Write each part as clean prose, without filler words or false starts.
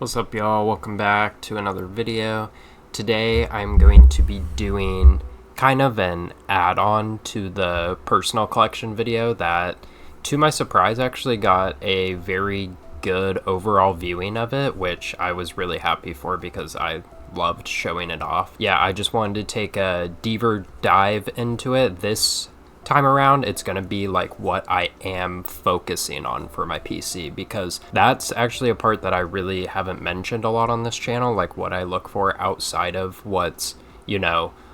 What's up, y'all? Welcome back to another video. Today I'm going to be doing kind of an add-on to the personal collection video that, to my surprise, actually got a very good overall viewing of it, which I was really happy for because I loved showing it off. Yeah, I just wanted to take a deeper dive into it. This time around, it's going to be like what I am focusing on for my PC, because that's actually a part that I really haven't mentioned a lot on this channel, like what I look for outside of what's,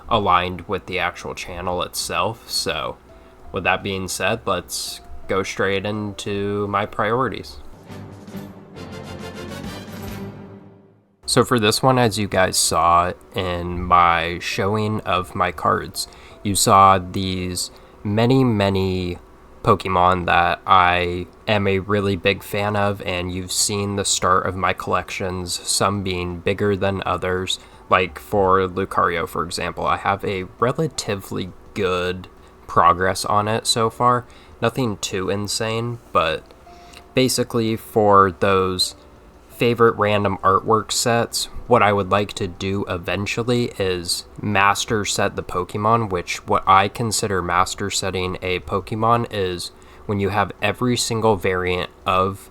aligned with the actual channel itself. So with that being said, let's go straight into my priorities. So for this one, as you guys saw in my showing of my cards, you saw these many Pokemon that I am a really big fan of, and you've seen the start of my collections, some being bigger than others. Like for Lucario, for example, I have a relatively good progress on it so far. Nothing too insane, but basically for those favorite random artwork sets, what I would like to do eventually is master set the Pokemon, which what I consider master setting a Pokemon is when you have every single variant of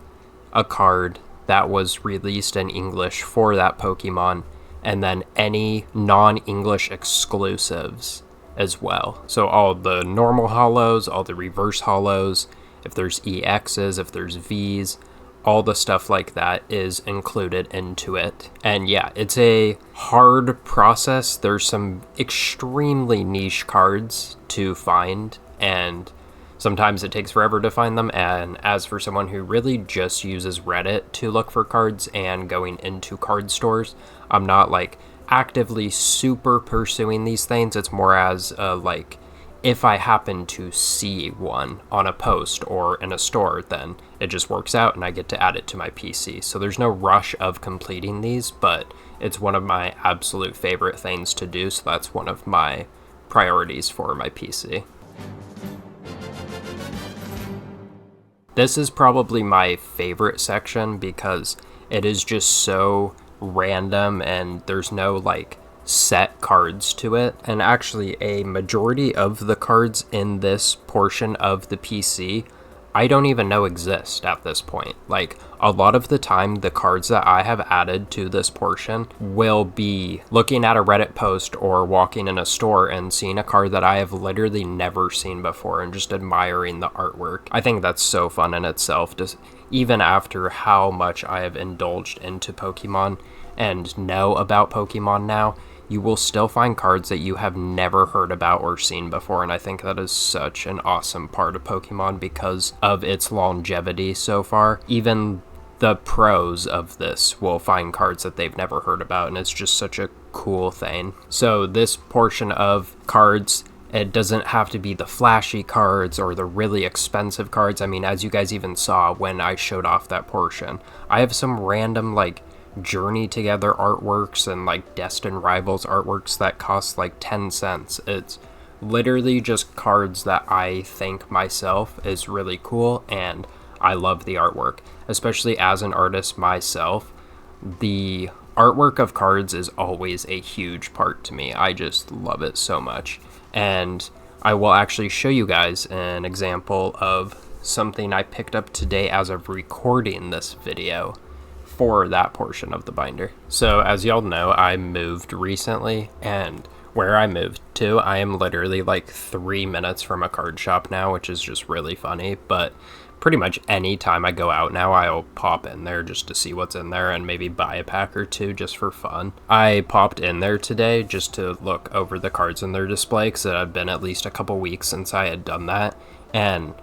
a card that was released in English for that Pokemon, and then any non-English exclusives as well. So all the normal holos, all the reverse holos, if there's EXs, if there's Vs, all the stuff like that is included into it. And yeah, it's a hard process. There's some extremely niche cards to find, and sometimes it takes forever to find them. And as for someone who really just uses Reddit to look for cards and going into card stores, I'm not like actively super pursuing these things. It's more as if I happen to see one on a post or in a store, then it just works out and I get to add it to my PC. So there's no rush of completing these, but it's one of my absolute favorite things to do. So that's one of my priorities for my PC. This is probably my favorite section because it is just so random and there's no set cards to it. And actually a majority of the cards in this portion of the PC I don't even know exist at this point. Like a lot of the time the cards that I have added to this portion will be looking at a Reddit post or walking in a store and seeing a card that I have literally never seen before and just admiring the artwork. I think that's so fun in itself, just even after how much I have indulged into Pokemon and know about Pokemon now. You will still find cards that you have never heard about or seen before, and I think that is such an awesome part of Pokemon because of its longevity so far. Even the pros of this will find cards that they've never heard about, and it's just such a cool thing. So this portion of cards, it doesn't have to be the flashy cards or the really expensive cards. I mean, as you guys even saw when I showed off that portion, I have some random Journey Together artworks and Destined Rivals artworks that cost 10 cents. It's literally just cards that I think myself is really cool, and I love the artwork. Especially as an artist myself, the artwork of cards is always a huge part to me. I just love it so much. And I will actually show you guys an example of something I picked up today as of recording this video for that portion of the binder. So as y'all know, I moved recently, and where I moved to, I am literally 3 minutes from a card shop now, which is just really funny. But pretty much any time I go out now, I'll pop in there just to see what's in there and maybe buy a pack or two just for fun. I popped in there today just to look over the cards in their display because it had been at least a couple weeks since I had done that, and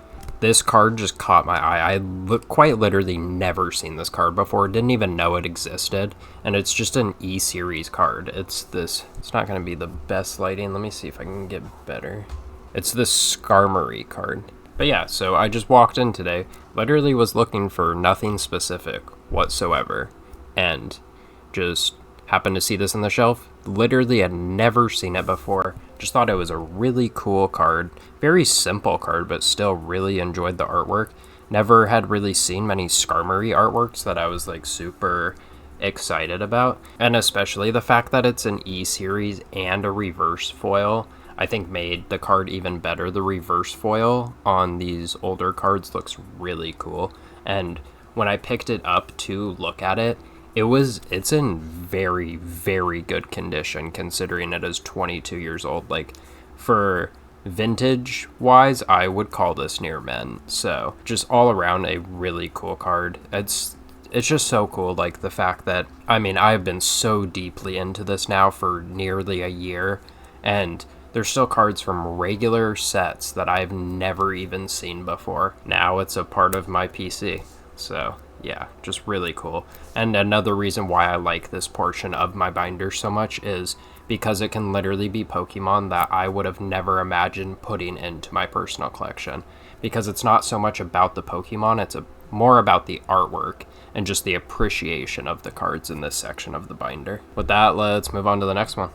this card just caught my eye. I quite literally never seen this card before, didn't even know it existed, and it's just an E-series card. It's not going to be the best lighting. Let me see if I can get better. It's this Skarmory card. But yeah, so I just walked in today, literally was looking for nothing specific whatsoever, and just happened to see this on the shelf. Literally had never seen it before. Just thought it was a really cool card. Very simple card, but still really enjoyed the artwork. Never had really seen many Skarmory artworks that I was super excited about. And especially the fact that it's an E-series and a reverse foil, I think made the card even better. The reverse foil on these older cards looks really cool. And when I picked it up to look at it, it's in very, very good condition considering it is 22 years old. Like, for vintage wise, I would call this near mint. So just all around a really cool card. It's just so cool, like the fact that, I mean, I've been so deeply into this now for nearly a year, and there's still cards from regular sets that I've never even seen before. Now it's a part of my PC. So yeah, just really cool. And another reason why I like this portion of my binder so much is because it can literally be Pokemon that I would have never imagined putting into my personal collection. Because it's not so much about the Pokemon, it's more about the artwork and just the appreciation of the cards in this section of the binder. With that, let's move on to the next one.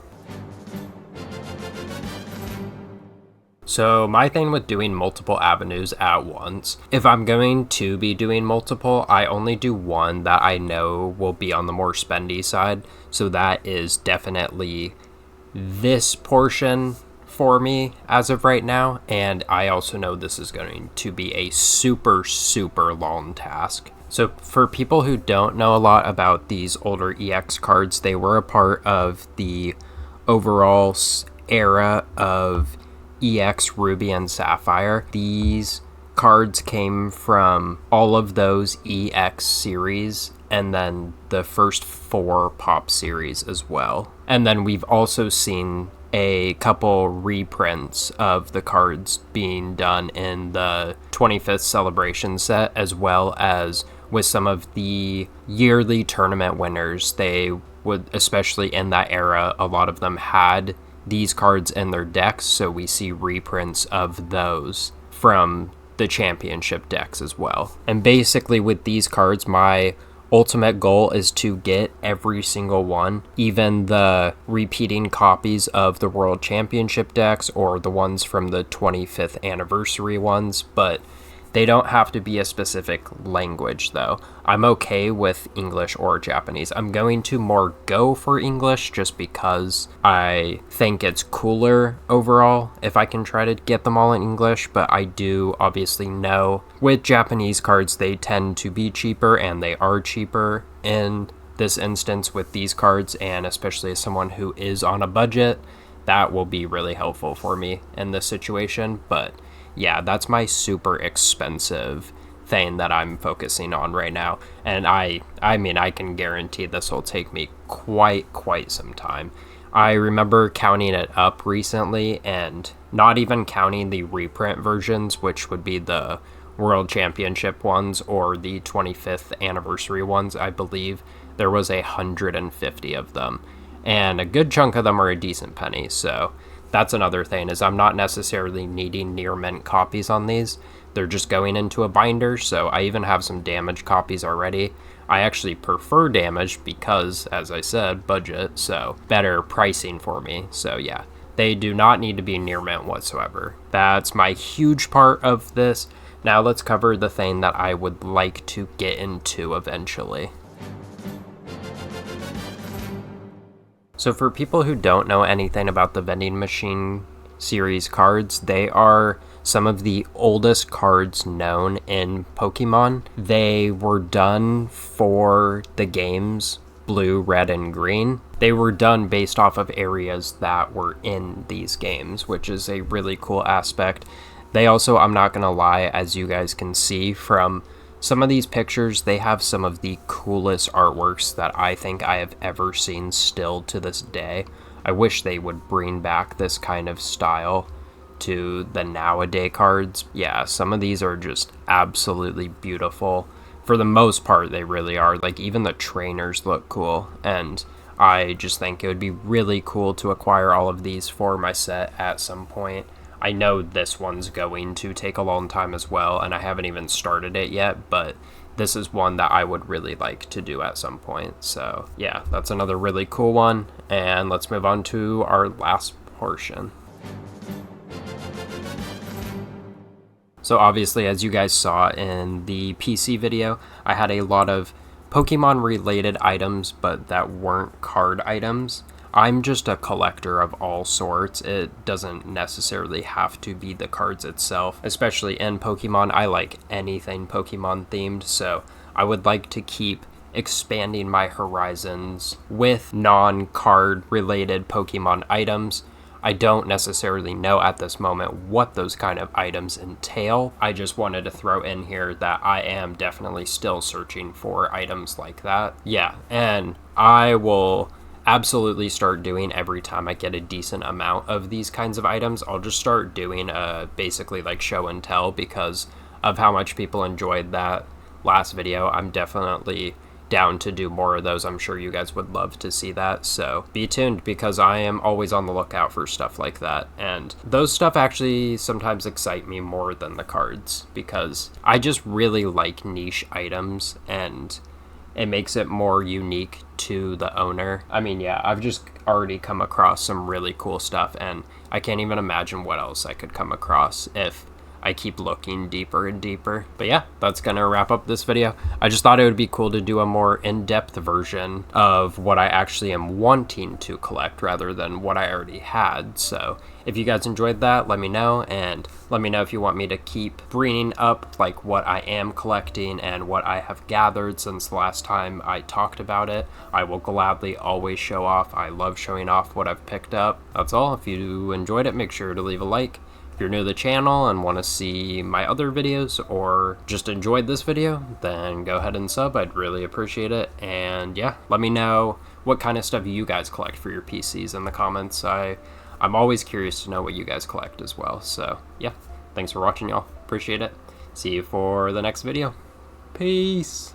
So my thing with doing multiple avenues at once, if I'm going to be doing multiple, I only do one that I know will be on the more spendy side. So that is definitely this portion for me as of right now. And I also know this is going to be a super, super long task. So for people who don't know a lot about these older EX cards, they were a part of the overall era of EX Ruby and Sapphire. These cards came from all of those EX series and then the first 4 Pop series as well. And then we've also seen a couple reprints of the cards being done in the 25th celebration set, as well as with some of the yearly tournament winners. They would, especially in that era, a lot of them had these cards in their decks, so we see reprints of those from the championship decks as well. And basically with these cards, my ultimate goal is to get every single one, even the repeating copies of the World Championship decks or the ones from the 25th anniversary ones, but they don't have to be a specific language though. I'm okay with English or Japanese. I'm going to more go for English just because I think it's cooler overall if I can try to get them all in English, but I do obviously know with Japanese cards they tend to be cheaper, and they are cheaper in this instance with these cards, and especially as someone who is on a budget, that will be really helpful for me in this situation. But yeah, that's my super expensive thing that I'm focusing on right now. And I mean, I can guarantee this will take me quite some time. I remember counting it up recently, and not even counting the reprint versions, which would be the World Championship ones or the 25th anniversary ones, I believe there was 150 of them. And a good chunk of them are a decent penny, so that's another thing, is I'm not necessarily needing near mint copies on these. They're just going into a binder, so I even have some damaged copies already. I actually prefer damaged because, as I said, budget, so better pricing for me. So yeah, they do not need to be near mint whatsoever. That's my huge part of this. Now let's cover the thing that I would like to get into eventually. So for people who don't know anything about the vending machine series cards, they are some of the oldest cards known in Pokemon. They were done for the games Blue, Red, and Green. They were done based off of areas that were in these games, which is a really cool aspect. They also, I'm not gonna lie, as you guys can see from some of these pictures, they have some of the coolest artworks that I think I have ever seen still to this day. I wish they would bring back this kind of style to the nowadays cards. Yeah, some of these are just absolutely beautiful. For the most part, they really are. Like, even the trainers look cool, and I just think it would be really cool to acquire all of these for my set at some point. I know this one's going to take a long time as well, and I haven't even started it yet, but this is one that I would really like to do at some point. So yeah, that's another really cool one, and let's move on to our last portion. So obviously, as you guys saw in the PC video, I had a lot of Pokemon related items, but that weren't card items. I'm just a collector of all sorts. It doesn't necessarily have to be the cards itself. Especially in Pokemon, I like anything Pokemon themed, so I would like to keep expanding my horizons with non-card related Pokemon items. I don't necessarily know at this moment what those kind of items entail. I just wanted to throw in here that I am definitely still searching for items like that. Yeah, and I will absolutely start doing every time I get a decent amount of these kinds of items. I'll just start doing basically like show and tell because of how much people enjoyed that last video. I'm definitely down to do more of those. I'm sure you guys would love to see that, so be tuned because I am always on the lookout for stuff like that, and those stuff actually sometimes excite me more than the cards because I just really like niche items and it makes it more unique to the owner. I mean, yeah, I've just already come across some really cool stuff and I can't even imagine what else I could come across if I keep looking deeper and deeper. But yeah, that's gonna wrap up this video. I just thought it would be cool to do a more in-depth version of what I actually am wanting to collect rather than what I already had. So if you guys enjoyed that, let me know, and let me know if you want me to keep bringing up like what I am collecting and what I have gathered since the last time I talked about it. I will gladly always show off. I love showing off what I've picked up. That's all. If you enjoyed it, make sure to leave a like. If you're new to the channel and want to see my other videos or just enjoyed this video, then go ahead and sub. I'd really appreciate it. And yeah, let me know what kind of stuff you guys collect for your PCs in the comments. I'm always curious to know what you guys collect as well. So yeah, thanks for watching, y'all. Appreciate it. See you for the next video. Peace.